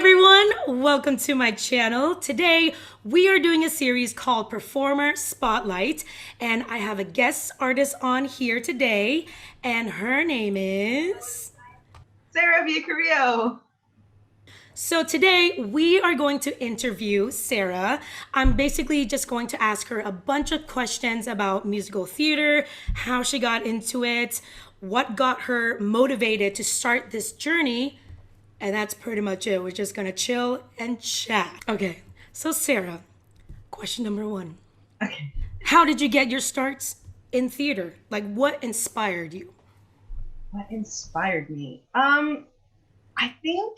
everyone, welcome to my channel. Today we are doing a series called Performer Spotlight, and I have a guest artist on here today, and her name is... Sarah Villacarillo. So today we are going to interview Sarah. I'm basically just going to ask her a bunch of questions about musical theater, how she got into it, what got her motivated to start this journey, and that's pretty much it. We're just gonna chill and chat. Okay, so Sarah, question number one. Okay. How did you get your starts in theater? Like, what inspired you? What inspired me? I think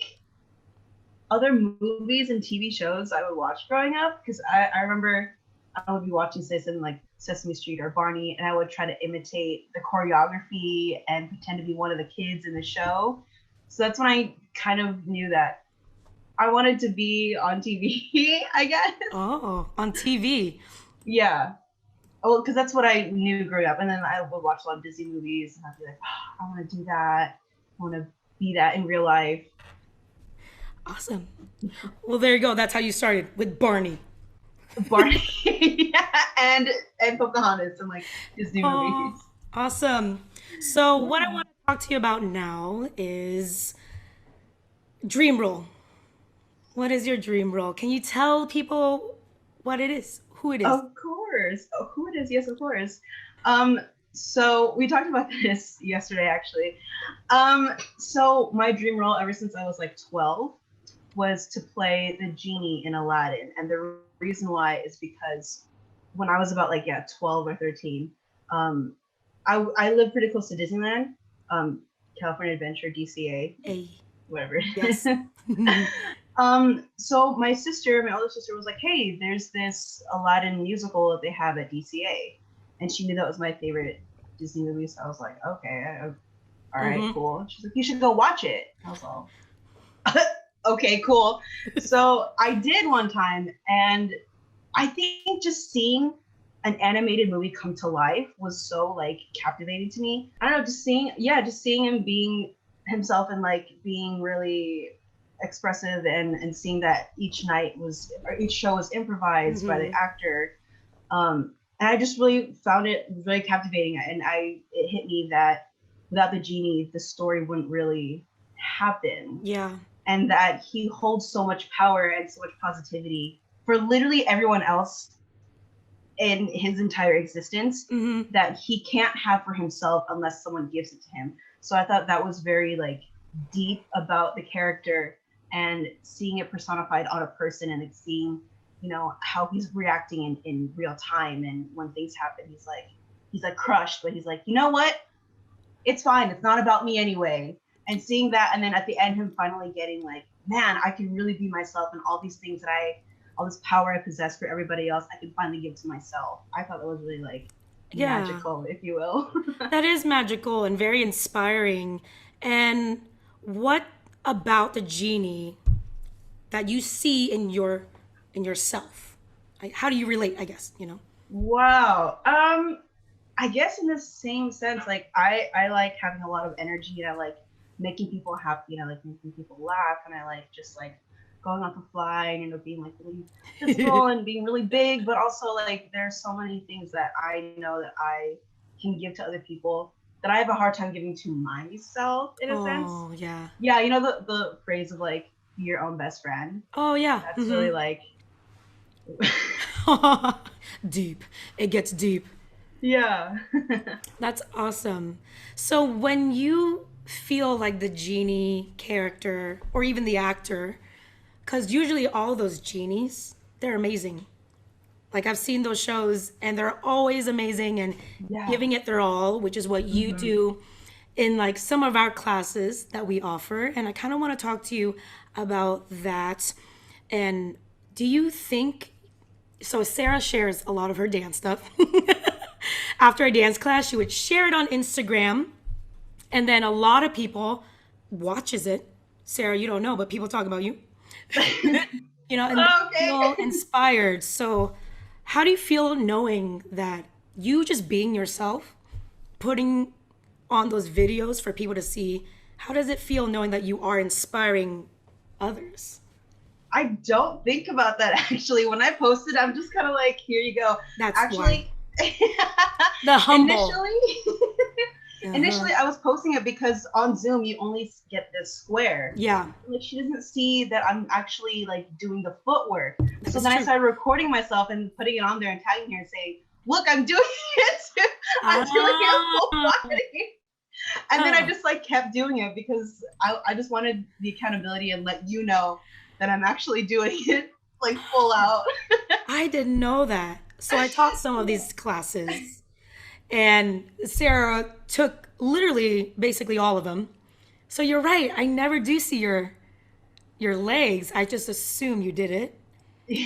other movies and TV shows I would watch growing up because I remember I would be watching say something like Sesame Street or Barney, and I would try to imitate the choreography and pretend to be one of the kids in the show. So that's when I kind of knew that I wanted to be on TV, I guess. Oh, on TV. Yeah. Well, because that's what I knew growing up. And then I would watch a lot of Disney movies and I'd be like, oh, I want to do that. I want to be that in real life. Awesome. Well, there you go. That's how you started with Barney. Barney yeah, and Pocahontas and like Disney Oh, movies. awesome. So, what I Yeah. want to talk to you about now is dream role. What is your dream role? Can you tell people what it is, who it is? Of course. Oh, who it is? Yes, of course. Um, so we talked about this yesterday, actually. So my dream role ever since I was like 12 was to play the genie in Aladdin. And the reason why is because when I was about like, yeah, 12 or 13, um, I lived pretty close to Disneyland, um, California Adventure, DCA, A. whatever. Yes. So my sister, my older sister, was like, "Hey, there's this Aladdin musical that they have at DCA," and she knew that was my favorite Disney movie. So I was like, "Okay, all right, Hmm. cool." She's like, "You should go watch it." I was all, "Okay, cool." So I did one time, and I think just seeing an animated movie come to life was so like captivating to me. I don't know, just seeing him being himself and like being really expressive and seeing that each night was or each show was improvised by the Hmm. actor. And I just really found it really captivating, and it hit me that without the genie, the story wouldn't really happen, Yeah. and that he holds so much power and so much positivity for literally everyone else in his entire existence Hmm. that he can't have for himself unless someone gives it to him. So I thought that was very like deep about the character and seeing it personified on a person and like seeing, how he's reacting in real time, and when things happen he's like crushed, but he's like, you know what? It's fine. It's not about me anyway. And seeing that, and then at the end, him finally getting like, man, I can really be myself, and all these things all this power I possess for everybody else, I can finally give to myself. I thought that was really like Yeah. magical, if you will. That is magical and very inspiring. And what about the genie that you see in yourself? Like, how do you relate, I guess? Wow. I guess in the same sense, like I like having a lot of energy, and I like making people happy, and I like making people laugh, and I like just like going off the fly and being like really physical and being really big, but also like there's so many things that I know that I can give to other people that I have a hard time giving to myself in a sense. Oh, yeah. Yeah, the phrase of like be your own best friend. Oh, yeah. That's really like Deep. It gets deep. yeah. That's awesome. So when you feel like the genie character or even the actor, because usually all those genies, they're amazing. Like I've seen those shows and they're always amazing and Yeah. giving it their all, which is what you Hmm. do in like some of our classes that we offer. And I kind of want to talk to you about that. And do you think so? Sarah shares a lot of her dance stuff. After a dance class, she would share it on Instagram, and then a lot of people watches it. Sarah, you don't know, but people talk about you. And they feel Okay. inspired. So, how do you feel knowing that you just being yourself, putting on those videos for people to see? How does it feel knowing that you are inspiring others? I don't think about that actually. When I post it, I'm just kind of like, here you go. That's why. Actually, The humble. initially, Uh-huh. initially I was posting it because on Zoom you only get this square. Yeah, Like she doesn't see that I'm actually like doing the footwork. that So is then I true. started recording myself and putting it on there and tagging her and saying, "Look, I'm doing it. I'm doing a full Ah, body." And then I huh. just like kept doing it because I just wanted the accountability and let you know that I'm actually doing it like full out. I didn't know that. So I taught some of these classes, and Sarah took literally basically all of them. So you're right. I never do see your legs. I just assume you did it.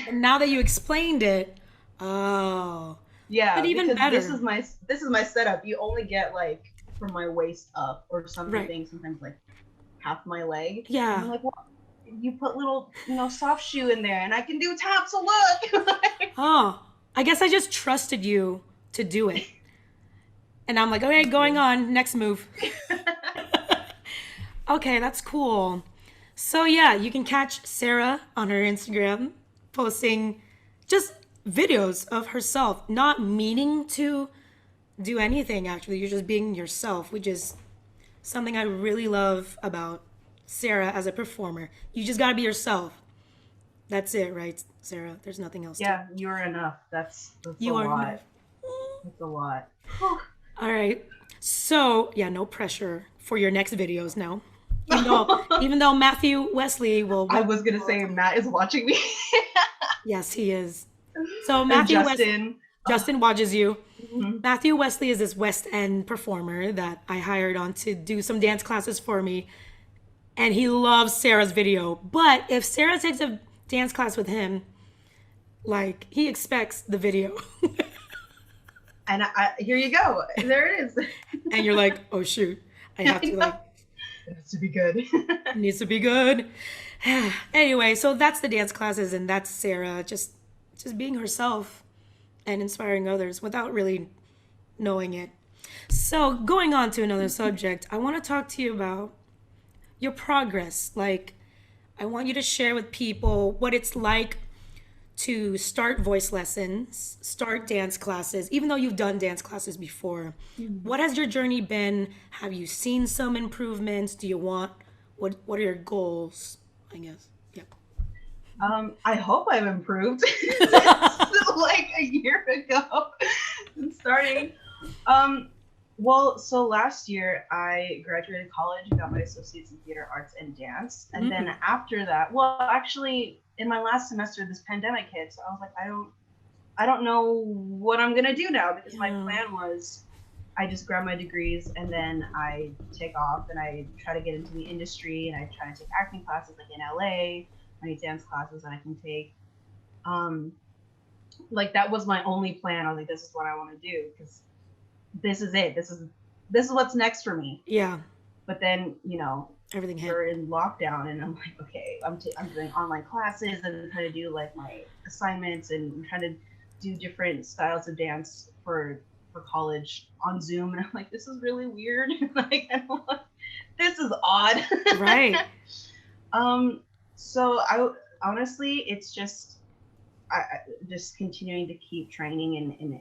And now that you explained it, oh, but Yeah, even because better. this is my setup. You only get like from my waist up or Right. something, sometimes like half my leg. And Yeah. I'm like, well, you put little, soft shoe in there and I can do top, so look. Oh, I guess I just trusted you to do it. And I'm like, okay, Thank going you. on, next move. Okay, that's cool. So yeah, you can catch Sarah on her Instagram posting just videos of herself, not meaning to do anything actually. You're just being yourself, which is something I really love about Sarah as a performer. You just got to be yourself. That's it, right, Sarah? There's nothing else to it. Yeah, you're enough. That's a You are lot. enough. That's a lot. Whew. All right. So, yeah, no pressure for your next videos now. Even though Matthew Wesley will I watch was you gonna all the say time. Matt is watching me. Yes, he is. So And Matthew West Justin. Justin watches you. Mhm. Matthew Wesley is this West End performer that I hired on to do some dance classes for me, and he loves Sarah's video. But if Sarah takes a dance class with him, like he expects the video. And here you go. There it is. And you're like, "Oh shoot. I I have to know. like It has to be good. needs to be good." Anyway, so that's the dance classes and that's Sarah just being herself and inspiring others without really knowing it. So, going on to another subject, I want to talk to you about your progress. Like, I want you to share with people what it's like to start voice lessons, start dance classes, even though you've done dance classes before. What has your journey been? Have you seen some improvements? Do you want what are your goals? I guess. Yep. I hope I've improved since like a year ago since starting. Um, well, so last year I graduated college and got my associates in theater arts and dance. And then Mm, after that, well, actually in my last semester this pandemic hit, so I was like, I don't know what I'm gonna do now because my yeah. plan was I just grab my degrees and then I take off and I try to get into the industry and I try to take acting classes like in LA, any dance classes that I can take. Um, like that was my only plan. I was like, this is what I want to do because this is it. This is what's next for me. Yeah. But then Everything hit. we're in lockdown and I'm like, okay, I'm doing online classes and trying to do like my assignments and I'm trying to do different styles of dance for college on Zoom and I'm like, this is really weird. Like this is odd. Right. um, so I honestly, it's just just continuing to keep training in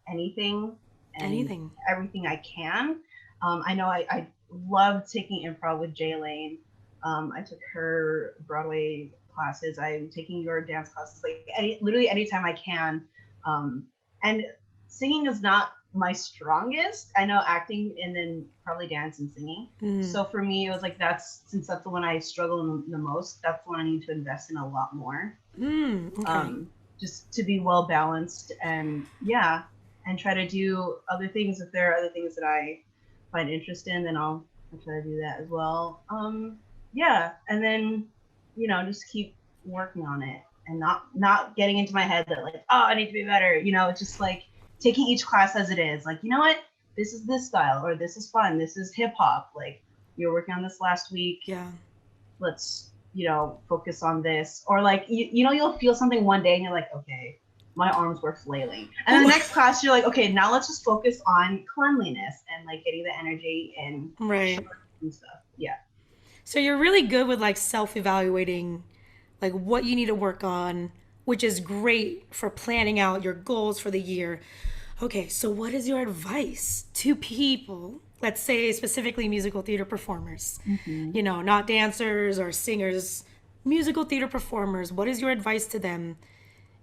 anything and Anything. everything I can. I know I love taking improv with Jay Lane. I took her Broadway classes. I'm taking your dance classes, like literally anytime I can. Um, and singing is not my strongest. I know acting and then probably dance and singing. Mm. So for me, it was like since that's the one I struggle the most. That's the one I need to invest in a lot more, Mm. Okay. um, just to be well balanced and yeah, and try to do other things if there are other things that I find interest in, then I'll try to do that as well. Yeah, and then just keep working on it and not getting into my head that like I need to be better. It's just like taking each class as it is. Like what, this is this style or this is fun. This is hip hop. Like you're working on this last week, Yeah. let's focus on this, or like you'll feel something one day and you're like, okay, my arms were flailing, and then the Ooh. next class you're like, okay, now let's just focus on cleanliness and like getting the energy and Right. and stuff. Yeah. So you're really good with like self-evaluating like what you need to work on, which is great for planning out your goals for the year. Okay, so what is your advice to people, let's say specifically musical theater performers, Hmm. not dancers or singers, musical theater performers? What is your advice to them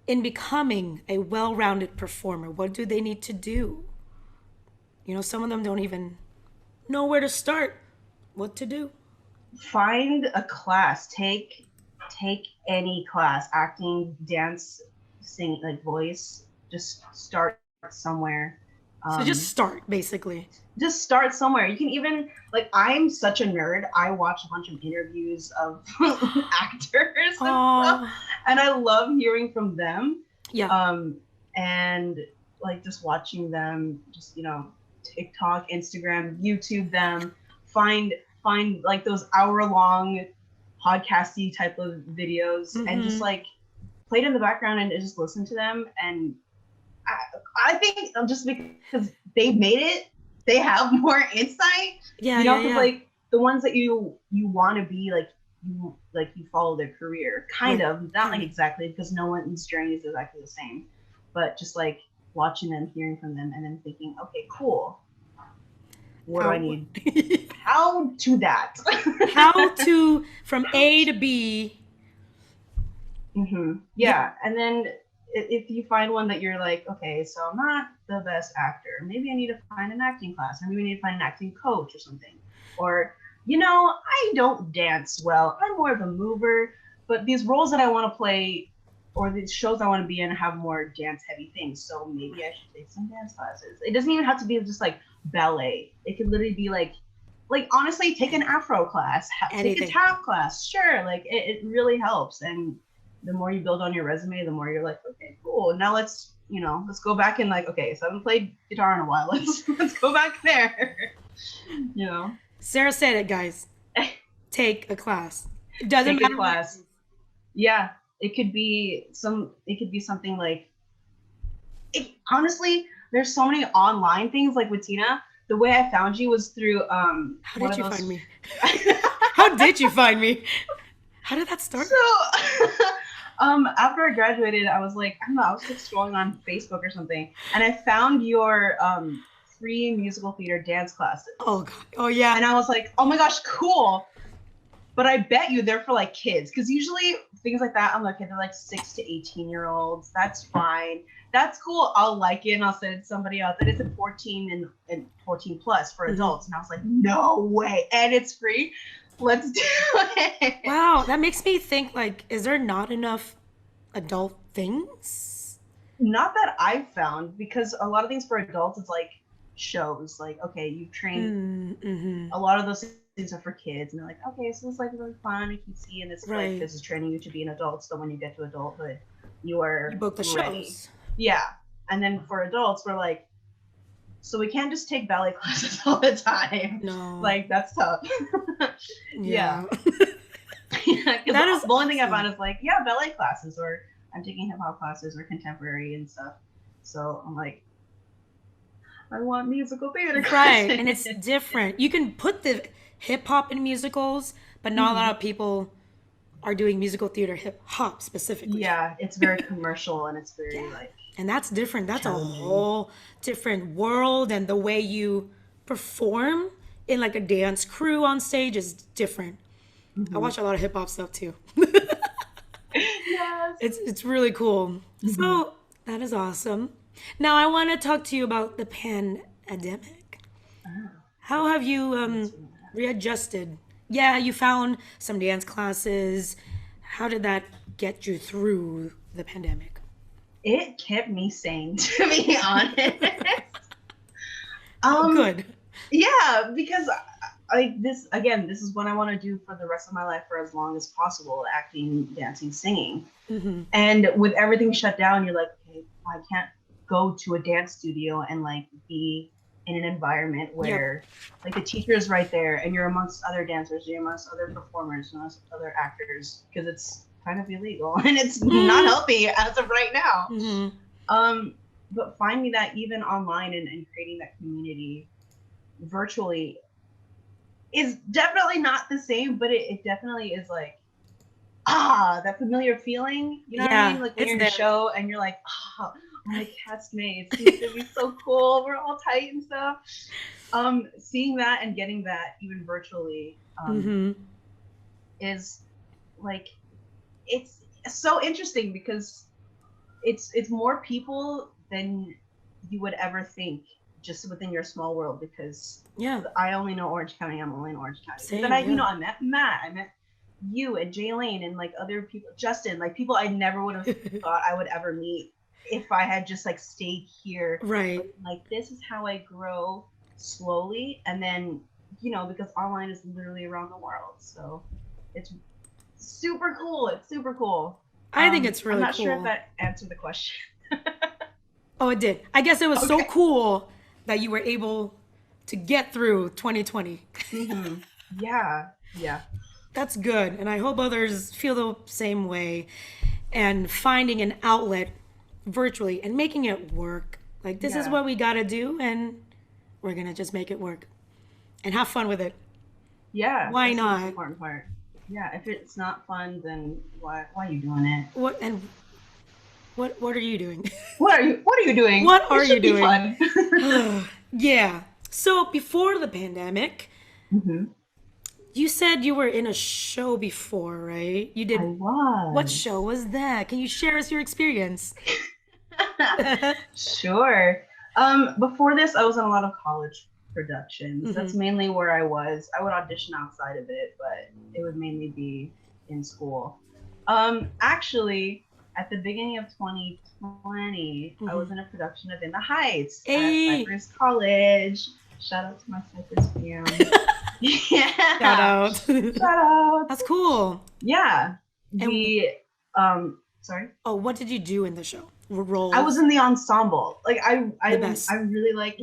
in becoming a well rounded performer? What do they need to do? Some of them don't even know where to start, what to do. Find a class. Take any class, acting, dance, sing, like voice. Just start somewhere. So just Um, start, basically. just start somewhere. You can even, like, I'm such a nerd. I watch a bunch of interviews of actors and stuff, Oh, and I love hearing from them. yeah. Um, and like just watching them, just TikTok, Instagram, YouTube them, find find like those hour-long podcasty type of videos, and just Mm-hmm. like play it in the background and just listen to them. And I think just because they've made it, they have more insight, Yeah, yeah, because yeah. like the ones that you want to be like, you follow their career, kind Right. of, not like Kind of. exactly, because no one's journey is exactly the same, but just like watching them, hearing from them, and then thinking, okay, cool, what do I How need? How to that? how to from A to B. Yeah. Yeah, and then if you find one that you're like, okay, so I'm not the best actor, maybe I need to find an acting class, or maybe I need to find an acting coach or something. Or, I don't dance well. I'm more of a mover, but these roles that I want to play, or these shows I want to be in, have more dance heavy things. So maybe I should take some dance classes. It doesn't even have to be just like ballet. It could literally be like honestly, take an afro class, take a Anything. tap class. Sure, like it really helps. And the more you build on your resume, the more you're like, okay, cool. Now let's go back and like, okay, so I haven't played guitar in a while. Let's go back there. you know, Sarah said it, guys. Take a class. It doesn't take a matter what it class. is. Yeah, it could be something like, honestly, there's so many online things like with Tina. The way I found you was through How one did of you find those. me? How did you find me? How did that start? So after I graduated, I was like, I don't know, I was like scrolling on Facebook or something, and I found your free musical theater dance Oh classes. god. Oh yeah. And I was like, oh my gosh, cool. But I bet you they're for like kids, because usually things like that, I'm like, okay, they're like 6 to 18-year-olds. That's fine. That's cool. I'll like it and I'll send it to somebody else. And it's a 14 and 14 plus for Hmm. adults. And I was like, no way. And it's free. Let's do it. Wow, that makes me think like, is there not enough adult things? Not that I've found, because a lot of things for adults, it's like shows. Like, okay, you've trained, Mm-hmm. a lot of those things are for kids, and they're like, okay, so it's like really fun and cutesy, and Right. this is training you to be an adult. So when you get to adulthood, you You are book the ready. shows. Yeah. And then for adults, we're like, so we can't just take ballet classes all the time. No. Like that's tough. Yeah. Yeah. Yeah. Because That is the only thing I awesome. found is like, yeah, ballet classes, or I'm taking hip hop classes or contemporary and stuff. So I'm like, I want musical theater Right. classes. And it's different. You can put the hip hop in musicals, but not a lot Hmm. of people are doing musical theater hip hop specifically. Yeah, it's very commercial and it's Yeah. very like And that's different. That's a challenging. whole different world, and the way you perform in like a dance crew on stage is different. I Hmm. watch a lot of hip hop stuff too. Yes. It's really cool. Hmm. So that is awesome. Now I want to talk to you about the pandemic. Oh, How have you let's see that. readjusted? Yeah, you found some dance classes. How did that get you through the pandemic? It kept me sane, to be honest. Oh, Um, good. yeah, because this again, this is what I want to do for the rest of my life, for as long as possible: acting, dancing, singing. Hmm. And with everything shut down, you're like, okay, I can't go to a dance studio and like be in an environment Yep. where like the teacher is right there and you're amongst other dancers, you're amongst other performers, amongst other actors, because it's kind of illegal and it's not Mm-hmm. healthy as of right now. Mm-hmm. Um, but finding that even online, and creating that community virtually is definitely not the same, but it definitely is like, that familiar feeling. You know what I Yeah, mean? Like when it's you're in a there. show and you're like, my castmates, it's gonna be so cool. We're all tight and stuff. Seeing that and getting that even virtually Mm-hmm. is like it's so interesting because it's more people than you would ever think just within your small world because Yeah, I only know Orange County. I'm only in Orange County. But then same. Yeah. I met Matt, I met you and Jaylene and like other people, Justin, like people I never would have thought I would ever meet if I had just like stayed here. Right. But like this is how I grow slowly, and then because online is literally around the world, so it's super cool. It's super cool. I think it's I'm really not sure if cool. that answered the question. Oh, it did. I guess it was so Okay. cool that you were able to get through 2020. Yeah. Yeah. That's good. And I hope others feel the same way and finding an outlet virtually and making it work. Like, this is Yeah. what we got to do, and we're going to just make it work and have fun with it. Yeah. Why That's the most not? important part. Yeah. If it's not fun, then why are you doing it? What and what are you doing? What are you doing? What It are you should be doing? fun. Yeah. So before the pandemic, hmm you said you were in a show before, right? You I did. What was. show was that? Can you share us your experience? Sure. Before this, I was in a lot of college productions. That's Hmm. mainly where I was. I would audition outside of it, but it would mainly be in school. Actually, at the beginning of 2020, I was Hmm. in a production of In the Heights at Hey, Cypress College. Shout out to my Cypress fam. shout Yeah. out. Shout out. That's cool. Yeah. And Sorry. oh, what did you do in the show? I was Roles? in the ensemble. Like The I best. really like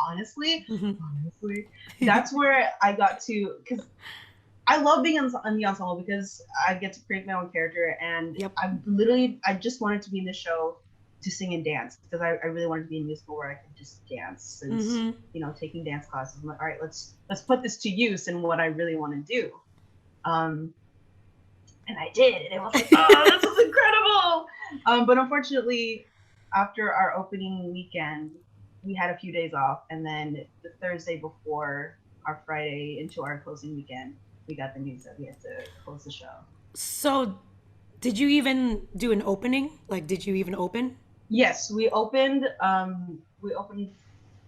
honestly, Hmm. honestly, that's where I got to because I love being in the ensemble because I get to create my own character and Yep. I just wanted to be in the show to sing and dance because I really wanted to be in a musical where I could just dance since Hmm. taking dance classes. I'm like, all right, let's put this to use in what I really want to do. Um, and I did, and it was like, oh, this is incredible. But unfortunately, after our opening weekend, we had a few days off, and then the Thursday before our Friday into our closing weekend, we got the news that we had to close the show. So, did you even do an opening? Like, did you even open? Yes, we opened. We opened.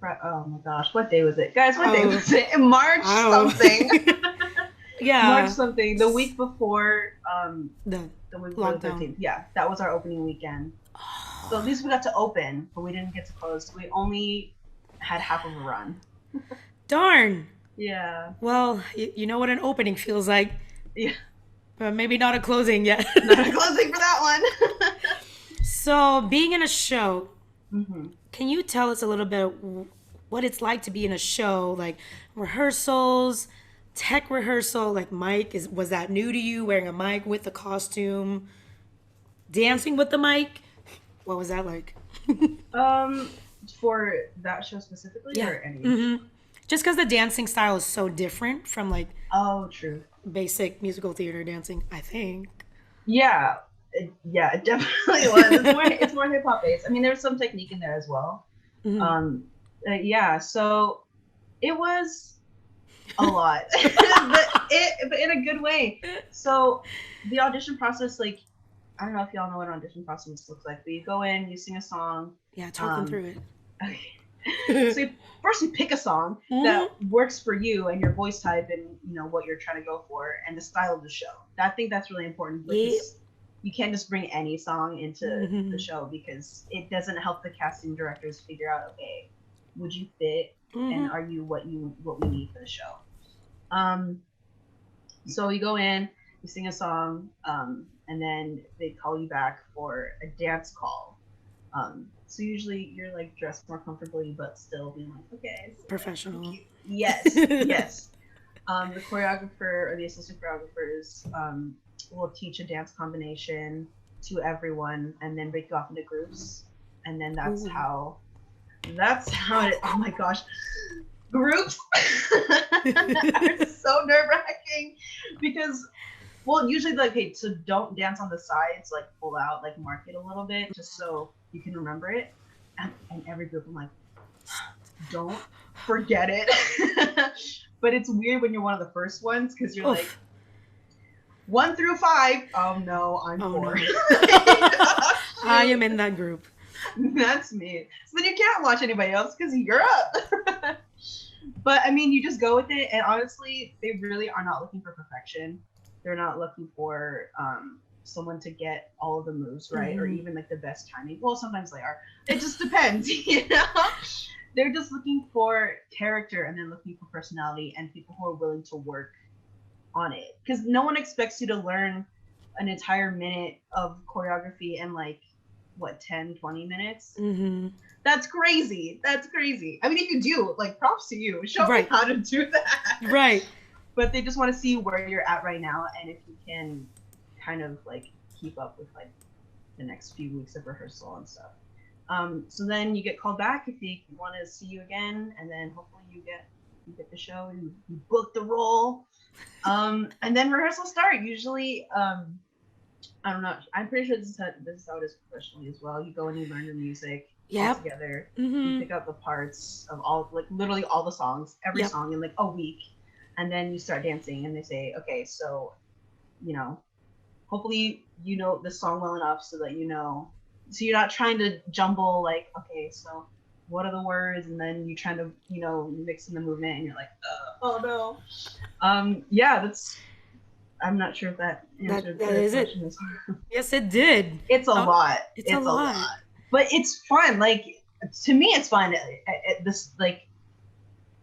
Oh my gosh, what day was it, guys? What day Oh, was it? March I something. don't know. March Yeah. something. The week before. The The week before the lockdown. 13th. Yeah, that was our opening weekend. So at least we got to open, but we didn't get to close. We only had half of a run. Darn. Yeah. Well, you know what an opening feels like, Yeah. but maybe not a closing yet. Not a closing for that So, being in a show, one. hmm can you tell us a little bit what it's like to be in a show, like rehearsals, tech rehearsal, like mic was that new to you wearing a mic with the costume, dancing with the mic? What was that like? Um, for that show specifically Yeah. or any Hmm. show? Just because the dancing style is so different from like Oh, true. basic musical theater dancing, I think. Yeah. It definitely was. It's more hip hop based. I mean, there's some technique in there as well. Hmm. Um, yeah. So it was a lot, but in a good way. So the audition process, like, I don't know if y'all know what an audition process looks like, but you go in, you sing a song. Yeah, talking Um, through okay. So it. first you pick a song Hmm. that works for you and your voice type and what you're trying to go for and the style of the show. I think that's really important Yeah. because you can't just bring any song into the Hmm. show because it doesn't help the casting directors figure out, okay, would you fit and Hmm. are you what we need for the show. Um, so you go in, you sing a song, and then they call you back for a dance call. So usually you're like dressed more comfortably, but still being like, okay, so like, Professional. yes, yes. The choreographer or the assistant choreographers will teach a dance combination to everyone, and then break you off into groups, and then that's Ooh. how it. Oh my gosh, groups are so nerve wracking because well, usually like, hey, so don't dance on the sides, like pull out, like mark it a little bit, just so you can remember it. And every group, I'm like, don't forget it. But it's weird when you're one of the first ones because you're like Oof. 1 through 5. Oh no, I'm Oh 4. no. Oh, I shoot, am in that group. that's me. So then you can't watch anybody else because you're up. But I mean, you just go with it, and honestly, they really are not looking for perfection. They're not looking for someone to get all of the moves right, or Hmm. even like the best timing. Well, sometimes they are. It just depends, you know. They're just looking for character, and then looking for personality, and people who are willing to work on it. Because no one expects you to learn an entire minute of choreography in like what 10, 20 minutes. Hmm. That's crazy. That's crazy. I mean, if you do, like, props to you. Show me Right. how to do that. Right. But they just want to see where you're at right now, and if you can kind of like keep up with like the next few weeks of rehearsal and stuff. So then you get called back if they want to see you again, and then hopefully you get the show, you book the role, and then rehearsal start. Usually, I don't know. I'm pretty sure this is how it is professionally as well. You go and you learn the music all Yep. together. You Hmm. pick up the parts of all, like literally all the songs, every Yep. song in like a week, and then you start dancing. And they say, okay, so you know, hopefully you know the song well enough so that you know, so you're not trying to jumble like, okay, so what are the words, and then you trying to mix in the movement, and you're like, oh no. Yeah, that's. I'm not sure if that answered That the is it. question as well. Yes, it did. It's a Oh, lot. it's a It's a lot. lot. But it's fun. Like to me, it's fun. This like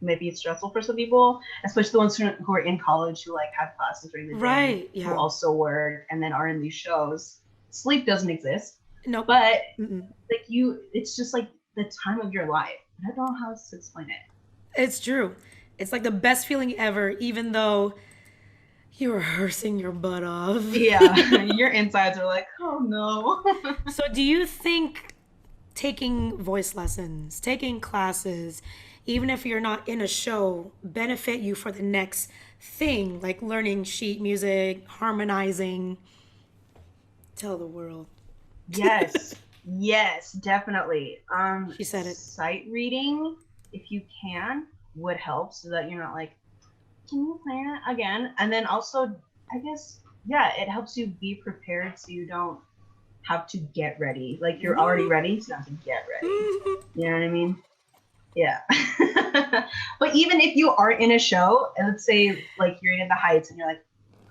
maybe it's stressful for some people, especially the ones who are in college who like have classes during the day, Right. who Yeah. also work and then are in these shows. Sleep doesn't exist, Nope. but Mm-mm. like it's just like the time of your life. I don't know how else to explain it. It's true. It's like the best feeling ever, even though you're rehearsing your butt off. Yeah, your insides are like, oh no. So, do you think taking voice lessons, taking classes, even if you're not in a show, benefit you for the next thing, like learning sheet music, harmonizing? Tell the world. Yes, yes, definitely. She said it. Sight reading, if you can, would help so that you're not like, can you play it again? And then also, I guess, yeah, it helps you be prepared so you don't have to get ready. Like you're already ready, so you don't have to get ready. You know what I mean? Yeah. But even if you are in a show, and let's say like you're in the Heights and you're like,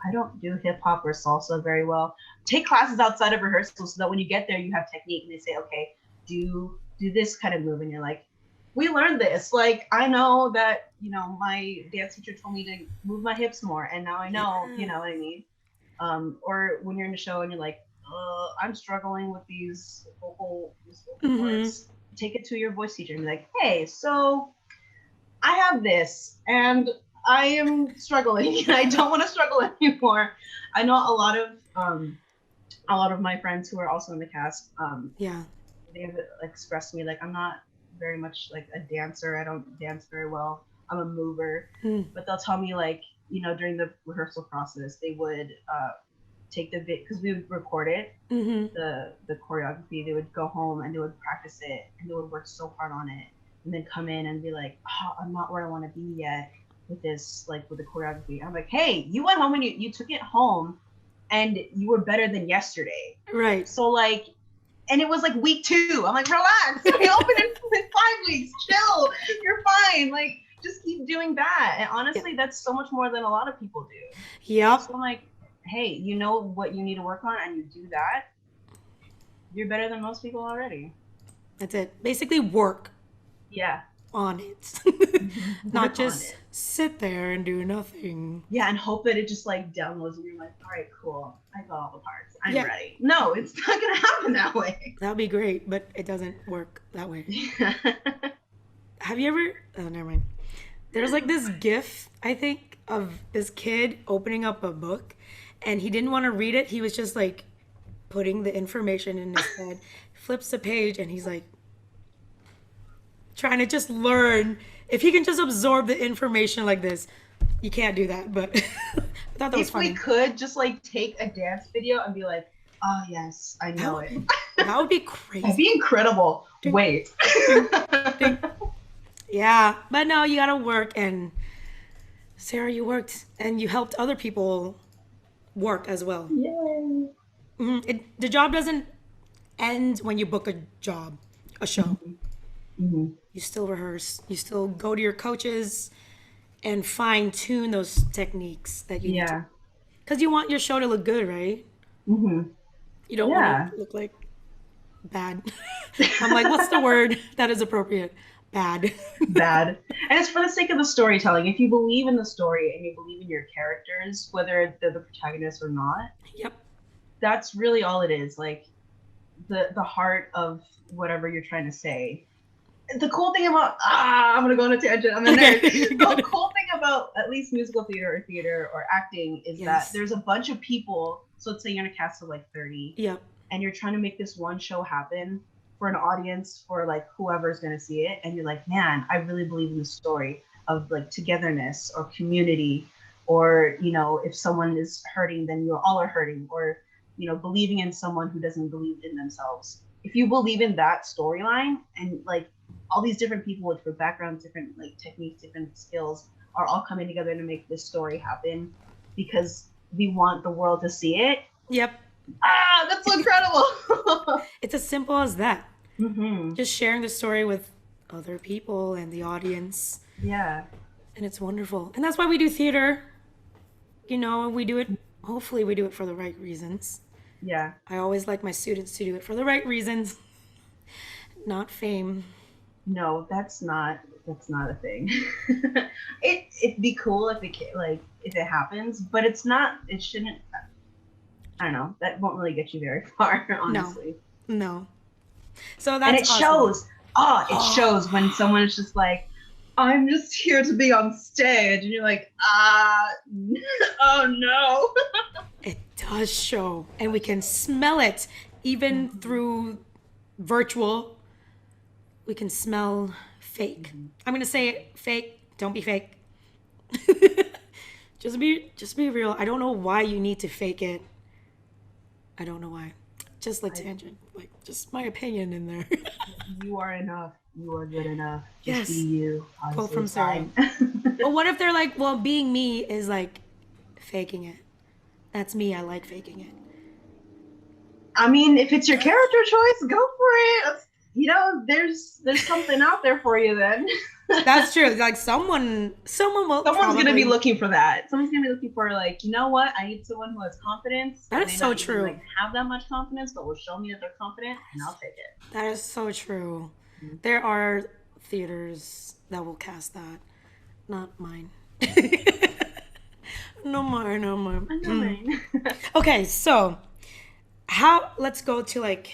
I don't do hip hop or salsa very well. Take classes outside of rehearsal so that when you get there, you have technique. And they say, okay, do this kind of move, and you're like, we learned this. Like I know that my dance teacher told me to move my hips more, and now I know. You Yeah. know what I mean? Or when you're in a show and you're like, I'm struggling with these vocal Mm-hmm. parts. Take it to your voice teacher and be like, hey, so I have this and I am struggling and I don't want to struggle anymore. I know a lot of my friends who are also in the cast, Yeah. they have expressed to me like I'm not very much like a dancer. I don't dance very well. I'm a mover. Mm. But they'll tell me like, during the rehearsal process, they would take the because we would record it, Mm-hmm. the choreography. They would go home and they would practice it and they would work so hard on it, and then come in and be like, oh, I'm not where I want to be yet with this, like with the choreography. I'm like, hey, you went home and you took it home and you were better than yesterday. Right. So like, and it was like week 2. I'm like, relax, we open in 5 weeks, chill, you're fine. Like just keep doing that. And Yeah. honestly, that's so much more than a lot of people do. Yep. So I'm like, hey, you know what you need to work on and you do that, you're better than most people already. That's it. Basically, work Yeah. on it. Not Work on just it. sit there and do nothing. Yeah, and hope that it just like downloads and you're like, all right, cool. I got all the parts. I'm Yeah, ready. No, it's not gonna happen that way. that would be great, but it doesn't work that way. Have you ever? Oh, never mind. There's like this gif, I think, of this kid opening up a book and he didn't want to read it. He was just like putting the information in his head, flips the page, and he's like trying to just learn. If he can just absorb the information like this, you can't do that, but thought that was If we funny. could just like take a dance video and be like, oh yes, I That know it. would that would be That'd crazy. be incredible. Ding, Wait. ding, ding. Yeah, but no, you gotta work, and Sarah, you worked and you helped other people work as well. Yay. The job doesn't end when you book a job, a show. Hmm. You still rehearse. You still go to your coaches and fine tune those techniques that you need to. Yeah. Because you want your show to look good, right? Hmm. You don't want to Yeah. look like bad. I'm like, what's the word that is appropriate? Bad. Bad. And it's for the sake of the storytelling. If you believe in the story and you believe in your characters, whether they're the protagonists or not, Yep. that's really all it is. Like the heart of whatever you're trying to say. The cool thing about I'm gonna go on a tangent. I'm a nerd. Okay, you got The it. cool thing about at least musical theater or acting is that Yes. there's a bunch of people. So let's say you're in a cast of like 30, Yep. and you're trying to make this one show happen for an audience for like whoever's gonna see it, and you're like, man, I really believe in the story of like togetherness or community, or if someone is hurting, then you all are hurting, or believing in someone who doesn't believe in themselves. If you believe in that storyline and like all these different people with different backgrounds, different like techniques, different skills are all coming together to make this story happen because we want the world to see it. Yep. That's so incredible. It's as simple as that. Hmm. Just sharing the story with other people and the audience. Yeah. And it's wonderful. And that's why we do theater. And we do it, hopefully, we do it for the right reasons. Yeah. I always like my students to do it for the right reasons, not fame. No, that's not a thing. It'd be cool if it happens, but it's not. It shouldn't. I don't know. That won't really get you very far, No, honestly. no. So And that's it awesome. shows. It shows when someone is just like, I'm just here to be on stage, and you're like, oh no. It does show, and we can smell it even through virtual. We can smell fake. I'm gonna say it, fake. Don't be fake. Just be real. I don't know why you need to fake it. I don't know why. Just like tangent, like just my opinion in there. You are enough. You are good enough. Just be Yes. you. Quote Honestly, from it's Sarah. fine. But what if they're like, well, being me is like faking it? That's me. I like faking it. I mean, if it's your character choice, go for it. There's something out there for you then. That's true. Like someone will Someone's gonna be probably. looking for that. Someone's gonna be looking for like, you know what? I need someone who has confidence. That They is may so not even true. like have that much confidence, but will show me that they're confident, and I'll take it. That is so true. Mm-hmm. There are theaters that will cast that. Not mine. No more, no more. I know, man. Okay, so let's go to like,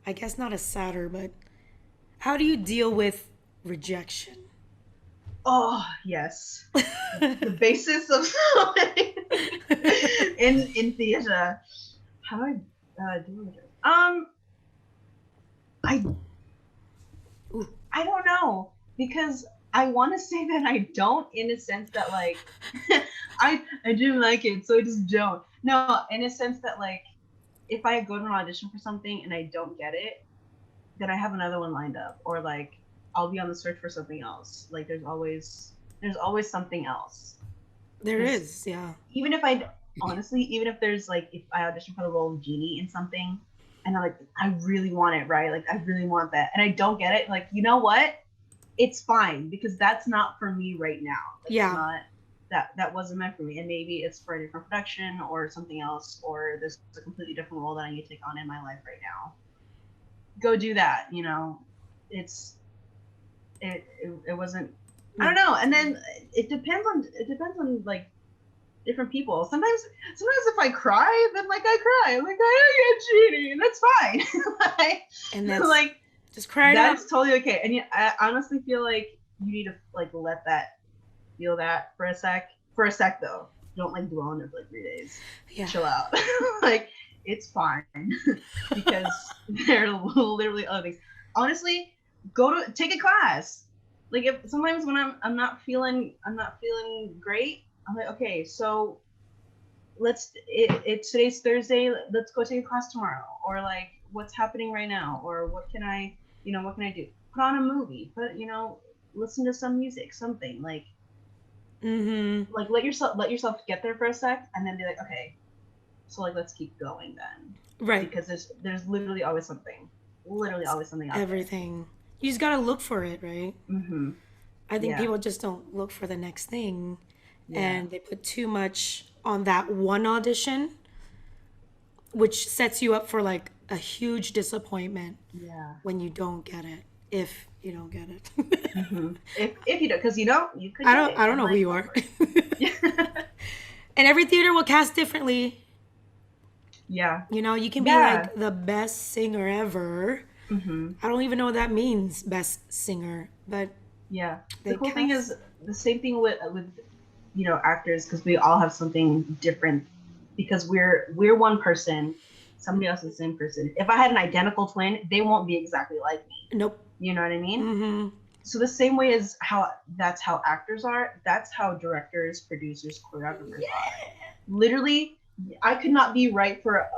I guess not a sadder, but how do you deal with rejection? Oh yes, the basis of so many in theater. How do I deal with it? I Ooh, I don't know because I want to say that I don't, in a sense that like I didn't like it, so I just don't. No, in a sense that like if I go to an audition for something and I don't get it, then I have another one lined up, or like I'll be on the search for something else. Like there's always something else. there Because is, yeah. even if I honestly, even if there's like if I audition for the role of Genie in something, and I really want it, right? Like I really want that, and I don't get it. Like you know what? It's fine because that's not for me right now. Like it's Yeah, not that wasn't meant for me, and maybe it's for a different production or something else, or there's a completely different role that I need to take on in my life right now. Go do that. It's it wasn't. I don't know. And then it depends on like different people. Sometimes if I cry, then like I cry. I'm like I get Genie, and that's fine. like, and that's like just cry it out. that's totally okay. And I honestly feel like you need to like let that feel that for a sec. For a sec though, don't like dwell on it for like 3 days. Yeah, Chill out. like it's fine because there are literally other things. Honestly, go to take a class. Like if sometimes when I'm not feeling great, I'm like okay, so it's today's Thursday, let's go take a class tomorrow, or like what's happening right now, or what can I do? Put on a movie, listen to some music, something Mm-hmm. like let yourself get there for a sec, and then be like, okay, so like let's keep going then, Right. because there's literally always something out there. Everything. You just gotta look for it, right? Mm-hmm. I think Yeah. people just don't look for the next thing, Yeah. and they put too much on that one audition, which sets you up for like a huge disappointment Yeah. when you don't get it. If you don't get Mm-hmm. it. If you don't, because you could I get don't it I don't and know who like you go are. for it. And every theater will cast differently. Yeah. You know, you can be Yeah. like the best singer ever. Mm-hmm. I don't even know what that means, best singer, but Yeah. The they cool thing cast. is the same thing with actors, because we all have something different, because we're one person, somebody else is the same person. If I had an identical twin, they won't be exactly like me. Nope. You know what I mean? Mm-hmm. So the same way as how that's how actors are, that's how directors, producers, choreographers are. Literally, I could not be right for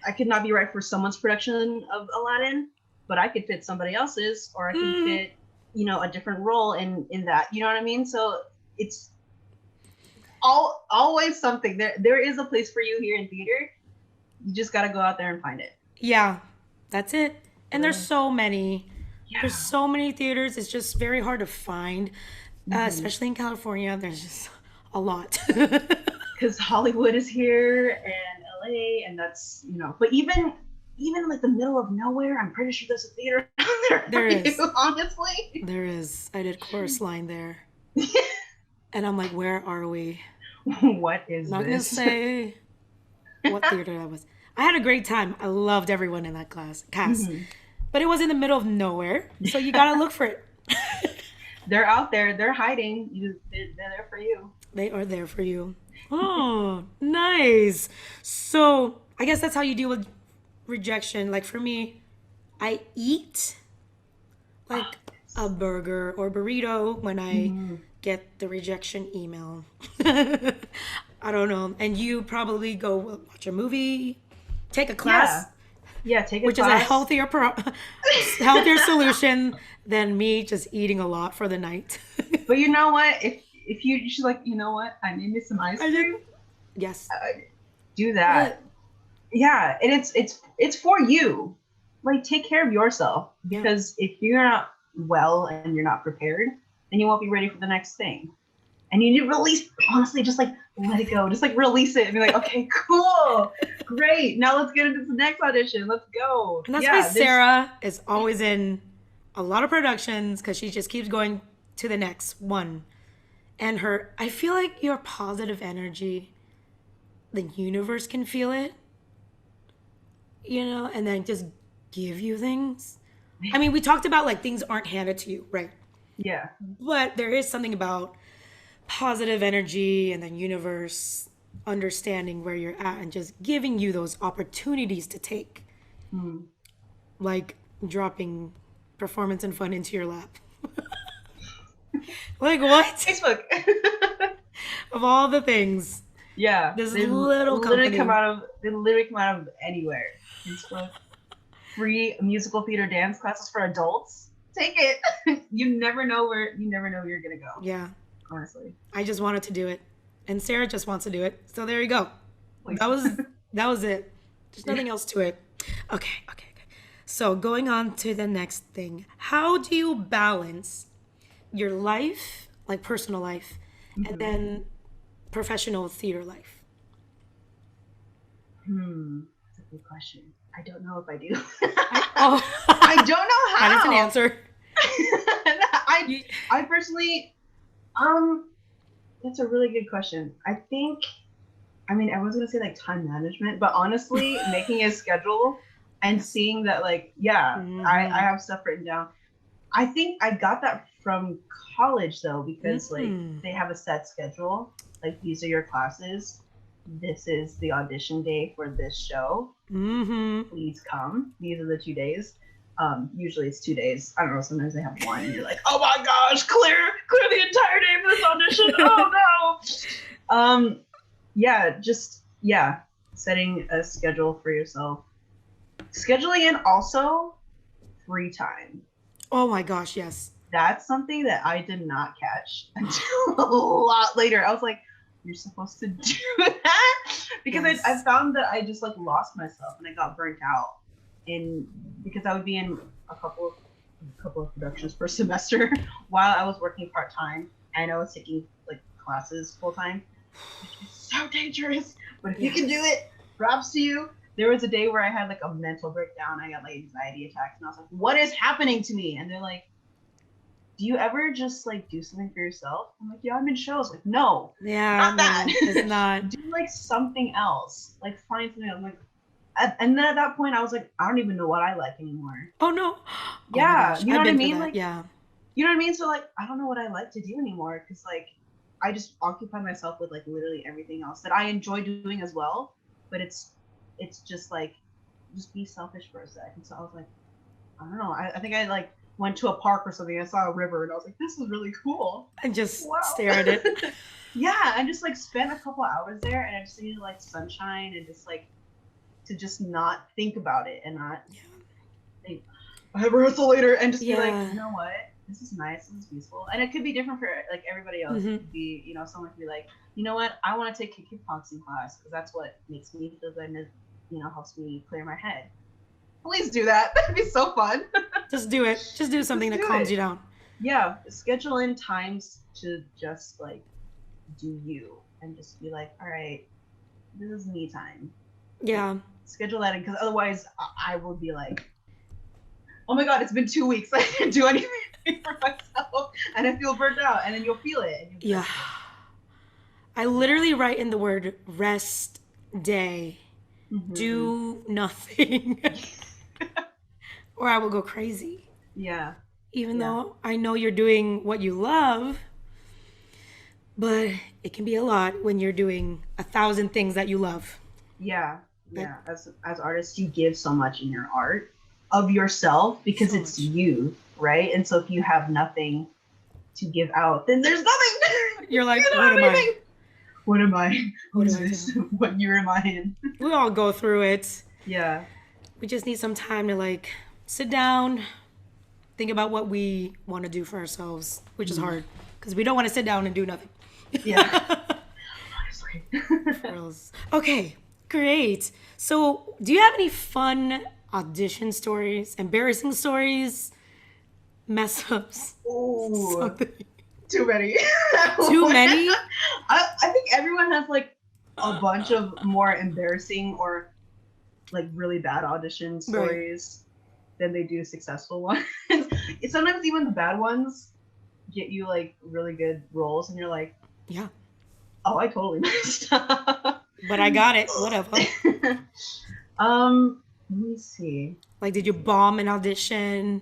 I could not be right for someone's production of Aladdin, but I could fit somebody else's, or I could Mm, fit, a different role in that. You know what I mean? So it's always something. There is a place for you here in theater. You just got to go out there and find it. yeah, that's it. And there's Literally. so many. There's Yeah. so many theaters. It's just very hard to find, Mm-hmm. especially in California. There's just a lot. Because Hollywood is here and LA, and that's but even like the middle of nowhere, I'm pretty sure there's a theater out there for There you, is. honestly. There is. I did chorus line there. And I'm like, where are we? What is Not gonna this? say what theater that was. I had a great time. I loved everyone in that class cast. Hmm. But it was in the middle of nowhere. So you gotta look for it. They're out there. They're hiding. They're there for you. They are there for you. Oh, nice. So I guess that's how you deal with rejection. Like for me, I eat like a burger or burrito when I Hmm. get the rejection email. I don't know. And you probably go watch a movie, take a Yeah. class, Yeah. Take a which is a class. healthier solution than me just eating a lot for the night. But you know what? If you should, like, what? I made me some ice I did. cream. Yes. Do Do it. that. Yeah, and it's for you. Like, take care of yourself, Yeah. because if you're not well and you're not prepared, then you won't be ready for the next thing. And you need to release, honestly, just like let it go, just like release it and be like, okay, cool, great. Now let's get into the next audition. Let's go. And that's why Yeah, there's Sarah is always in a lot of productions because she just keeps going to the next one. And I feel like your positive energy, the universe can feel it, and then just give you things. I mean, we talked about like things aren't handed to you, right? yeah. But there is something about positive energy and the universe understanding where you're at and just giving you those opportunities to take, Hmm. like dropping performance and fun into your lap. Like what? Facebook. Of all the things, Yeah, this little company. they literally come out of anywhere. Facebook, free musical theater dance classes for adults. Take it. You never know where you're gonna go. Yeah, Honestly, I just wanted to do it, and Sarah just wants to do it. So there you go. please. That was that was it. There's Yeah. nothing else to it. Okay, okay, okay. So going on to the next thing. How do you balance your life, like personal life, and Mhm. then professional theater life? That's a good question. I don't know if I do. Oh, I don't know that is an how. answer. I You- I personally that's a really good question. I mean, I was gonna say like time management, but honestly, making a schedule and Yes. seeing that, like, yeah, I Mm-hmm. have stuff written down. I think I got that from college though, because like Mm-hmm. they have a set schedule. Like, these are your classes. This is the audition day for this show. Mm-hmm. Please come. These are the 2 days. Usually it's 2 days. I don't know. Sometimes they have one. And you're like, oh my gosh, clear the entire day for this audition. Oh no. yeah, just yeah, setting a schedule for yourself. Scheduling in also free time. Oh my gosh, yes. That's something that I did not catch until a lot later. I was like, you're supposed to do that? Because I Yes. found that I just like lost myself and I got burnt out in because I would be in a couple of productions per semester while I was working part time and I was taking like classes full time, which is so dangerous. But if you can do Yes. it, props to you. There was a day where I had like a mental breakdown. I got like anxiety attacks, and I was like, "What is happening to me?" And they're like, "Do you ever just like do something for yourself?" I'm like, "Yeah, I'm in shows." Like, no, Yeah, not that. no, it's not. Do like something else. Like find something. I'm like, and then at that point, I was like, I don't even know what I like anymore. Oh no. Oh my Yeah, gosh, you know I've what I been through mean? that. Like, Yeah. you know what I mean? So like, I don't know what I like to do anymore because like, I just occupy myself with like literally everything else that I enjoy doing as well. But it's just like, just be selfish for a second. So I was like, I don't know. I think I like went to a park or something. I saw a river and I was like, this is really cool. And just Wow. stare at it. Yeah, and just like spent a couple hours there, and I just needed like sunshine and just like to just not think about it and not think I have rehearsal later and just be like, Yeah. you know what, this is nice, this is peaceful, and it could be different for like everybody else. It Hmm. could be, you know, someone could be like, you know what, I want to take kickboxing class because that's what makes me feel good and it, you know, helps me clear my head. Please do that. That'd be so fun. Just do it. Just do something Just that do calms it. you down. Yeah, schedule in times to just like do you and just be like, all right, this is me time. Like Yeah. schedule that in because otherwise I will be like, oh my god, it's been 2 weeks. I didn't do anything for myself, and I feel burnt out. And then you'll feel it, and you'll be Yeah. like, okay, I yeah, literally write in the word rest day. mm-hmm. Do nothing. Or I will go crazy. Yeah, Even yeah, though I know you're doing what you love, but it can be a lot when you're doing 1,000 things that you love. yeah, Like, yeah. As artists, you give so much in your art of yourself because so it's much. you, right? And so if you have nothing to give out, then there's nothing. You're You like, don't what have am I? anything. What am I? What do Who's I this? do? What year am I in? We all go through it. Yeah. We just need some time to like sit down, think about what we want to do for ourselves, which is Mm-hmm. hard because we don't want to sit down and do nothing. Yeah. Honestly. For reals. Okay, great. So, do you have any fun audition stories, embarrassing stories, mess ups, Ooh, something? too many. Too many? I think everyone has like a bunch of more embarrassing or like really bad audition Right. stories than they do successful ones. Sometimes even the bad ones get you like really good roles, and you're like, Yeah. oh, I totally messed up. But I got it. Whatever. Let me see. Like, did you bomb an audition?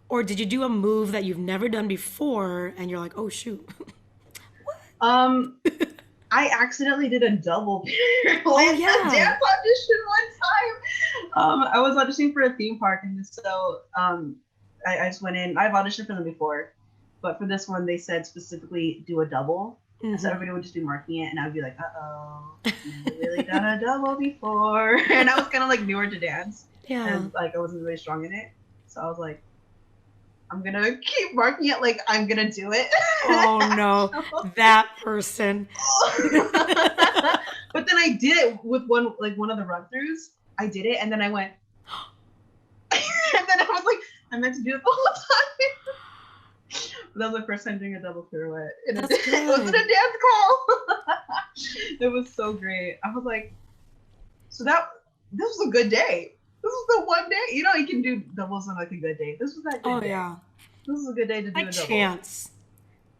Or did you do a move that you've never done before and you're like, oh, shoot? Um, I accidentally did a double Oh, at a yeah. dance audition one time. I was auditioning for a theme park, and so I just went in. I've auditioned for them before, but for this one, they said specifically do a double. And so Hmm. everybody would just be marking it, and I'd be like, "Uh oh, never really done a double before." And I was kind of like newer to dance, Yeah. and like I wasn't really strong in it, so I was like, "I'm gonna keep marking it like I'm gonna do it." Oh, no. That person. But then I did it with one of the run throughs. I did it and then I went and then I was like, I meant to do it the whole time. But that was the first time doing a double pirouette. That's It wasn't a good. dance call. It was so great. I was like, so that this was a good day. This was the one day. You know, you can do doubles on like a good day. This was that Oh, good day. yeah. This was a good day to do Like a double. chance.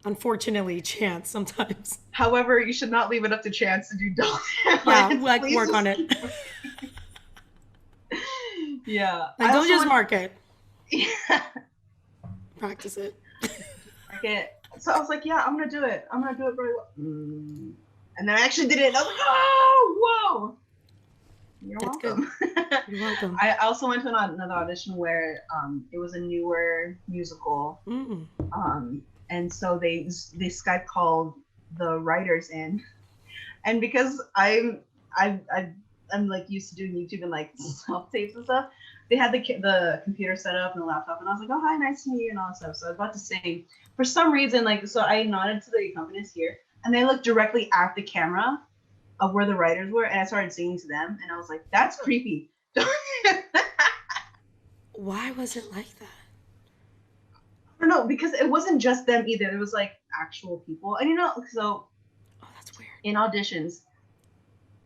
Unfortunately, chance sometimes. However, you should not leave it up to chance to do double Yeah, pirouettes. like Please work on just it. keep. Yeah. Like, I don't also just went. mark it, Yeah. practice it. Market. So I was like, yeah, I'm gonna do it. I'm gonna do it very well. And then I actually did it. And I was like, oh, whoa. You're That's good. welcome. You're welcome. I also went to another audition where it was a newer musical, Mm. and so they Skype called the writers in, And because I'm like used to doing YouTube and like self tapes and stuff, they had the computer set up and the laptop, and I was like, oh hi, nice to meet you and all that stuff. So I was about to sing. For some reason, like so I nodded to the accompanist here, and they looked directly at the camera of where the writers were, and I started singing to them, and I was like, that's creepy. I Why was it like that? don't know, because it wasn't just them either. There was like actual people, and so Oh, that's weird. in auditions,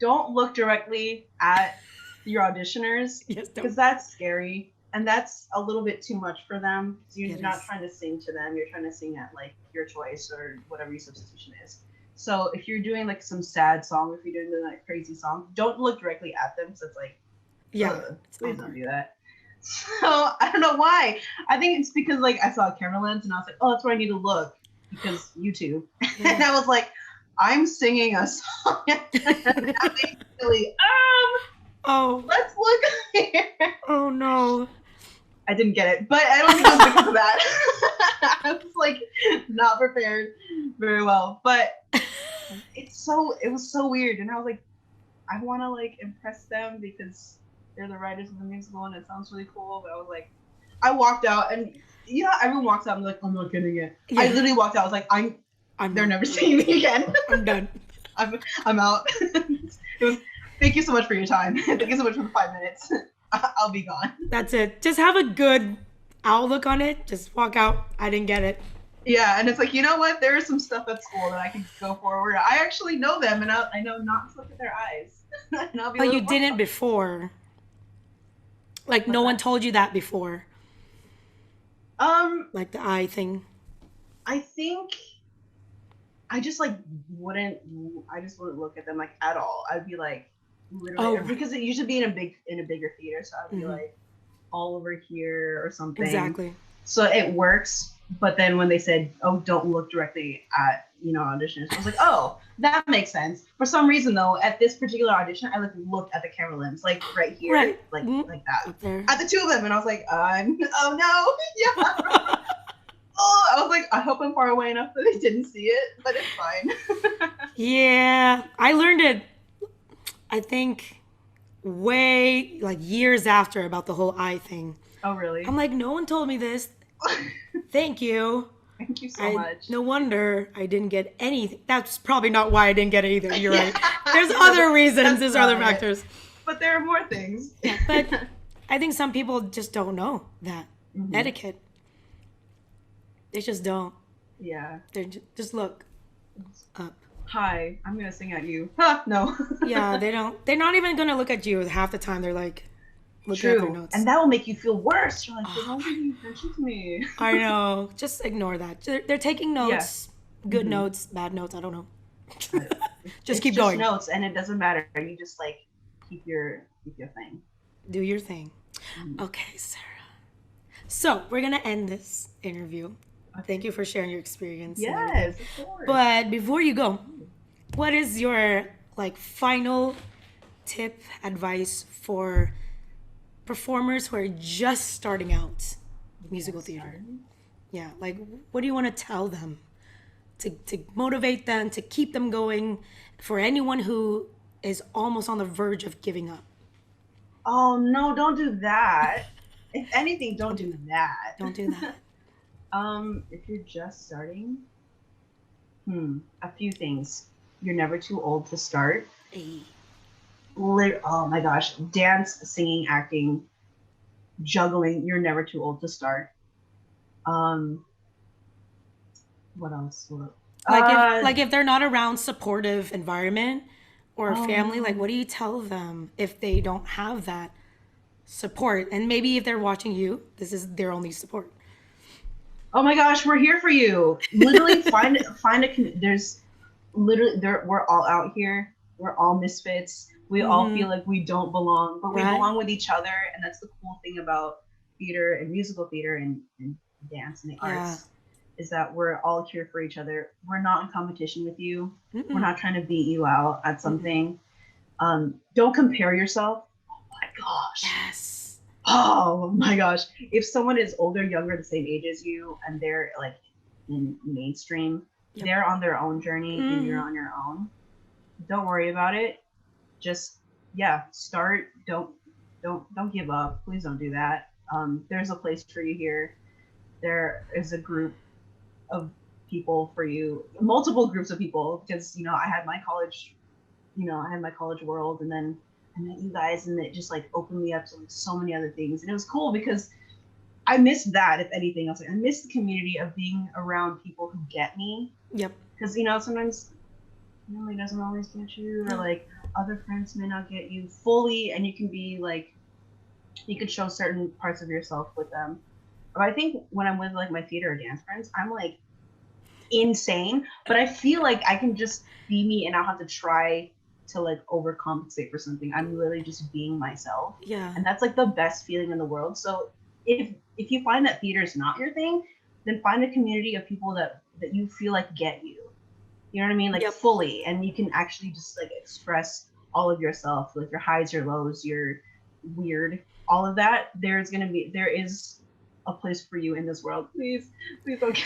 don't look directly at your auditioners Yes, because don't. that's scary and that's a little bit too much for them. You're It not is. trying to sing to them, you're trying to sing at like your choice or whatever your substitution is. So if you're doing like some sad song, if you're doing the like crazy song, don't look directly at them because it's like, Yeah, ugh, it's please don't awkward. do that. So I don't know why. I think it's because like I saw a camera lens and I was like, oh, that's where I need to look because YouTube. And Yeah. I was like, I'm singing a song. Really, Oh, let's look here. oh no. I didn't get it, but I don't think it was because of that. I was like not prepared very well, but it was so weird, and I was like, I want to like impress them because they're the writers of the musical and it sounds really cool. But I was like, I walked out, and everyone walks out. I'm like, I'm not getting it. I Yeah, literally walked out. I was like, I'm they're out. never seeing me again. I'm done. I'm out. It was. Thank you so much for your time. Thank you so much for the 5 minutes. I'll be gone. That's it. Just have a good outlook on it. Just walk out. I didn't get it. Yeah, and it's like, you know what? There is some stuff at school that I can go forward. I actually know them, and I know not to look at their eyes, and I'll be a But you little more. didn't before. Like What's no one that? told you that before. Um, Like the eye thing. I think I just like wouldn't. I just wouldn't look at them like at all. I'd be like literally Oh, right. because it used to be in a bigger theater, so I'd be Hmm. like all over here or something. Exactly. So it works. But then when they said, "Oh, don't look directly at auditions," I was like, "Oh, that makes sense." For some reason, though, at this particular audition, I like looked at the camera lens, like right here, Right. like that, Up there. at the two of them, and I was like, "Oh no, yeah." Oh, I was like, I hope I'm far away enough that they didn't see it, but it's fine. Yeah. I learned it, I think, way like years after about the whole eye thing. Oh, I'm really? like, no one told me this. Thank you. Thank you so I much. no wonder I didn't get anything. That's probably not why I didn't get it either. You're Yeah, right. There's yeah, other reasons. that's There's other not it. factors. But there are more things. Yeah, but I think some people just don't know that Hmm. etiquette. They just don't. Yeah. They just look up. Hi, I'm gonna sing at you. Huh, no. Yeah, they don't. They're not even gonna look at you half the time. They're like looking at their True. And notes. that will make you feel worse. You're like, you're Oh, not paying attention to me. I know. Just ignore that. They're taking Yeah. notes. Good Hmm. notes, bad notes. I don't know. Just It's keep just going. notes, and it doesn't matter. You just like keep your thing. Do your thing. Mhm. Okay, Sarah. So we're gonna end this interview. Thank Okay. you for sharing your experience and everything. Yes, of course. But before you go, what is your like final tip, advice for performers who are just starting out musical Yes, theater? starting. Yeah, like what do you want to tell them to motivate them, to keep them going, for anyone who is almost on the verge of giving up? Oh no, don't do that. If anything, don't Don't do do that. that. Don't do that. If you're just starting, a few things. You're never too old to start. Hey. Oh my gosh, dance, singing, acting, juggling. You're never too old to start. Um, what else? Like if they're not around supportive environment or Oh family, like no. what do you tell them if they don't have that support? And maybe if they're watching you, this is their only support. Oh my gosh, we're here for you. Literally, there's literally there. We're all out here. We're all misfits. We all Mm-hmm. feel like we don't belong, but we Right? belong with each other, and that's the cool thing about theater and musical theater and dance and the Yeah. arts is that we're all here for each other. We're not in competition with you. We're Mm-mm. not trying to beat you out at Mm-mm. something. Don't compare yourself. Oh my gosh. Yes. Oh my gosh. If someone is older, younger, the same age as you, and they're like in mainstream, Yep. they're on their own journey and you're Mm-hmm. on your own. Don't worry about it. Just yeah, start. Don't give up. Please don't do that. There's a place for you here. There is a group of people for you, multiple groups of people, because I had my college, I had my college world, and then I met you guys, and it just like opened me up to like so many other things, and it was cool because I missed that. If anything else, like I missed the community of being around people who get me, Yep. because sometimes family doesn't always get you, or No. like other friends may not get you fully, and you can be like you can show certain parts of yourself with them. But I think when I'm with like my theater or dance friends, I'm like insane, but I feel like I can just be me and I don't have to try to like overcompensate for something. I'm literally just being myself. Yeah. And that's like the best feeling in the world. So if you find that theater is not your thing, then find a community of people that you feel like get you. You know what I mean? Like Yep. fully, and you can actually just like express all of yourself, like your highs, your lows, your weird, all of that. There is a place for you in this world. Please don't.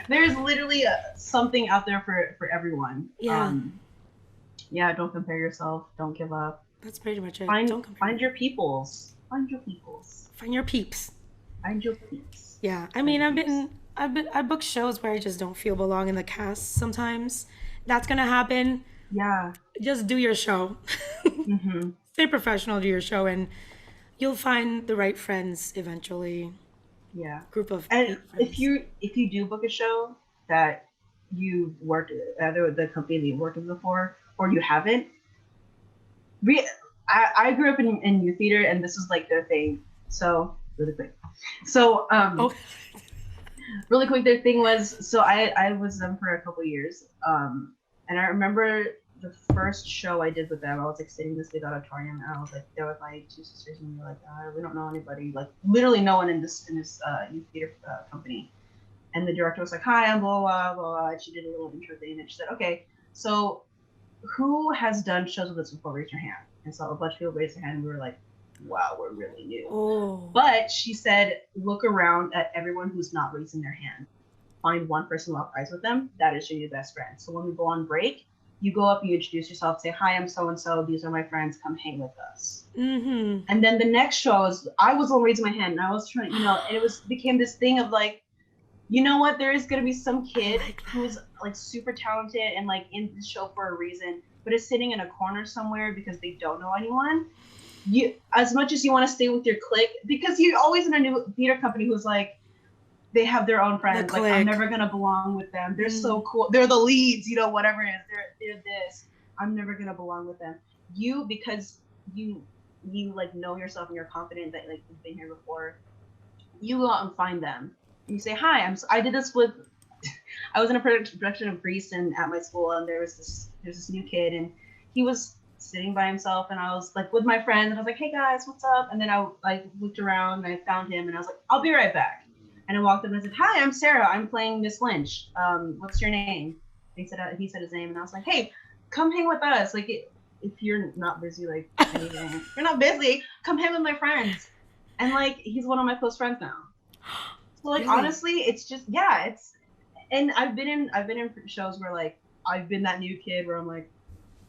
There's literally something out there for everyone. Yeah. Yeah, don't compare yourself. Don't give up. That's pretty much it. Find Don't compare. find your peoples. Find your peoples. Find your peeps. Find your peeps. Yeah. I Find mean, your peeps. I book shows where I just don't feel belong in the cast sometimes. That's gonna happen. Yeah. Just do your show. Mm-hmm. Stay professional, do your show, and you'll find the right friends eventually. Yeah. Group of And eight friends. if you do book a show that you've worked either with the company that you worked with before or you haven't, re- I grew up in youth theater and this was like their thing. So really quick. So Oh, really quick, their thing was so I was them for a couple years. And I remember the first show I did with them, I was like sitting in this big auditorium, and I was like there with my two sisters, and we were like, we don't know anybody, like literally no one in this youth theater company. And the director was like, "Hi, I'm blah blah blah." And she did a little intro thing, and she said, "Okay, so who has done shows with us before? Raise your hand." And so a bunch of people raised their hand, and we were like, "Wow, we're really new." oh, But she said, "Look around at everyone who's not raising their hand. Find one person walk eyes with them. That is your new best friend. So when we go on break, you go up, you introduce yourself, say, 'Hi, I'm so and so. These are my friends. Come hang with us.'" mm-hmm. And then the next show is I was the one raising my hand, and I was trying, and it was became this thing of like, you know what? There is gonna be some I kid like who's that. like super talented and like in the show for a reason, but is sitting in a corner somewhere because they don't know anyone. You, as much as you want to stay with your clique, because you're always in a new theater company who's like they have their own The friends. Like I'm click. never gonna belong with them. They're so Mm. cool. They're the leads, whatever it is. They're this. I'm never gonna belong with them. You because you like know yourself and you're confident that like you've been here before. You go out and find them. And you say, "Hi, I did this with I was in a production of Grease and at my school, and there's this new kid, and he was sitting by himself, and I was like with my friends, and I was like, 'Hey guys, what's up?' And then I looked around and I found him, and I was like, 'I'll be right back.' And I walked up and I said, 'Hi, I'm Sarah. I'm playing Miss Lynch. What's your name?' He said his name, and I was like, 'Hey, come hang with us. Like if you're not busy, like anything, if you're not busy, come hang with my friends.' And like he's one of my close friends now. So like Really? honestly, it's just yeah, it's and I've been in shows where like I've been that new kid where I'm like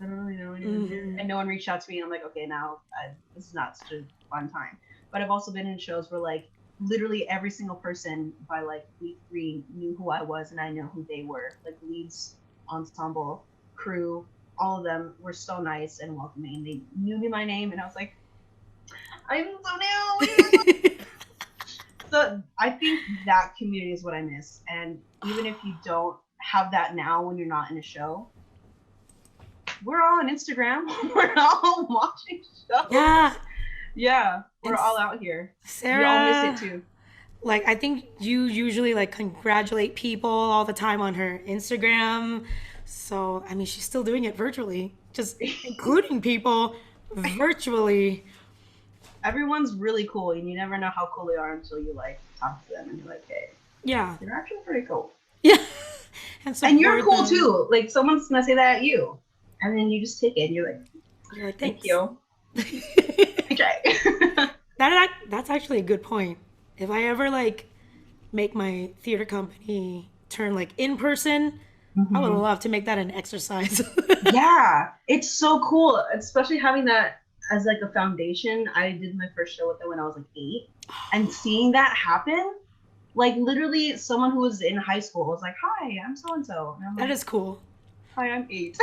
I don't really know anyone here, Mm-hmm. and no one reached out to me, and I'm like, okay, now this is not such a fun time. But I've also been in shows where like literally every single person by like week 3 knew who I was, and I know who they were. Like leads, ensemble, crew, all of them were so nice and welcoming. They knew me my name, and I was like, I'm so new. So I think that community is what I miss. And even if you don't have that now when you're not in a show, we're all on Instagram. We're all watching Yeah. shows. Yeah, we're And all out here. We all miss it Sarah, too. like, I think you usually like congratulate people all the time on her Instagram. So, I mean, she's still doing it virtually, just including people virtually. Everyone's really cool, and you never know how cool they are until you like talk to them, and you're like, hey, Yeah. they're actually pretty cool. Yeah. And And you're support cool them. too. Like someone's gonna say that at you, and then you just take it, and you're like, You're like, thank thanks. you. Okay. That's actually a good point. If I ever like make my theater company turn like in person, I would Mhm. love to make that an exercise. Yeah, it's so cool, especially having that as like a foundation. I did my first show with them when I was like 8, and seeing that happen, like literally someone who was in high school was like, "Hi, I'm so and so," and I'm That like, is cool. "Hi, I'm 8."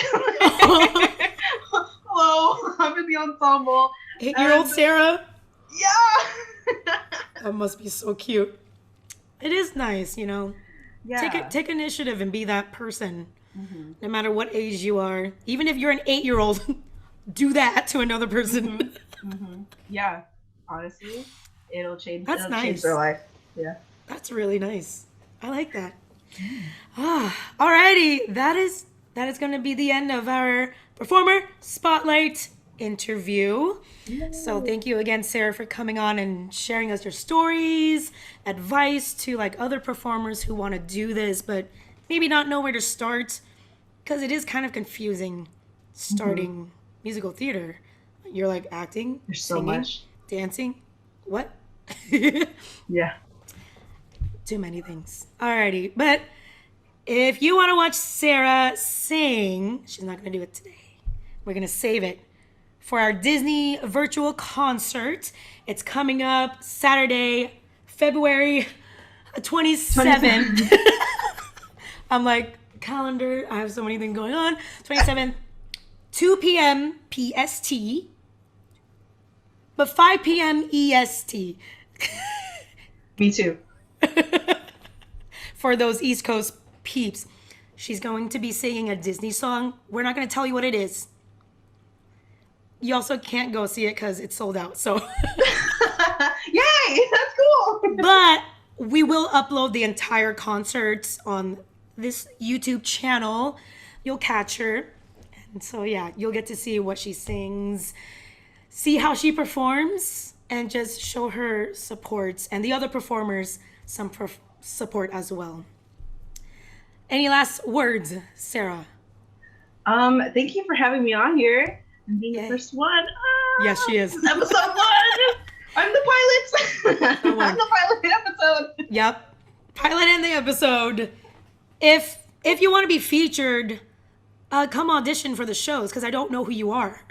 Hello, I'm in the ensemble, 8-year-old and Sarah. yeah, That must be so cute. It is nice, Take it, yeah. take initiative and be that person, Hmm. no matter what age you are. Even if you're an 8-year-old, do that to another person. Hmm. Hmm. Yeah, honestly, That's it'll change their nice. life. Yeah. That's really nice. I like that. Alrighty, that is going to be the end of our performer spotlight interview. So Yay. thank you again, Sarah, for coming on and sharing us your stories, advice to like other performers who want to do this but maybe not know where to start because it is kind of confusing Hmm. starting musical theater. You're like acting, There's so singing, much. dancing. What? Yeah. Too many things. Alrighty, but if you want to watch Sarah sing, she's not going to do it today. We're going to save it for our Disney virtual concert. It's coming up Saturday, February 27th. 27. I'm like, calendar, I have so many things going on. 27th, 2 p.m. PST, but 5 p.m. EST. Me too. For those East Coast peeps. She's going to be singing a Disney song. We're not going to tell you what it is. You also can't go see it because it's sold out. So, Yay! That's cool. but we will upload the entire concert on this YouTube channel. You'll catch her. And so, yeah, you'll get to see what she sings, see how she performs, and just show her support and the other performers some support as well. Any last words, Sarah? Thank you for having me on here and being the Yay. first one. Yes, she is. Episode 1. I'm the pilot. So I'm the pilot episode. Yep. Pilot in the episode. If you want to be featured, come audition for the shows because I don't know who you are.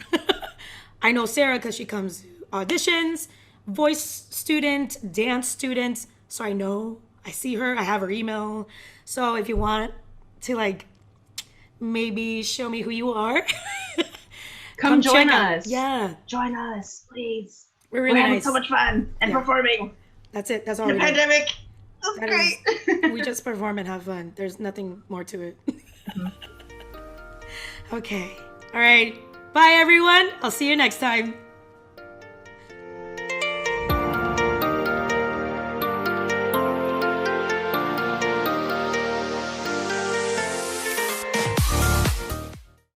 I know Sarah because she comes to auditions, voice student, dance student. So I know, I see her, I have her email. So if you want to like maybe show me who you are, Come join check out. us. Yeah, Join us, please. we're We're really having nice. so much fun and Yeah. performing. That's it. That's all The we do. pandemic. That's That great. is, we just perform and have fun. There's nothing more to it. Okay. All right. Bye, everyone. I'll see you next time.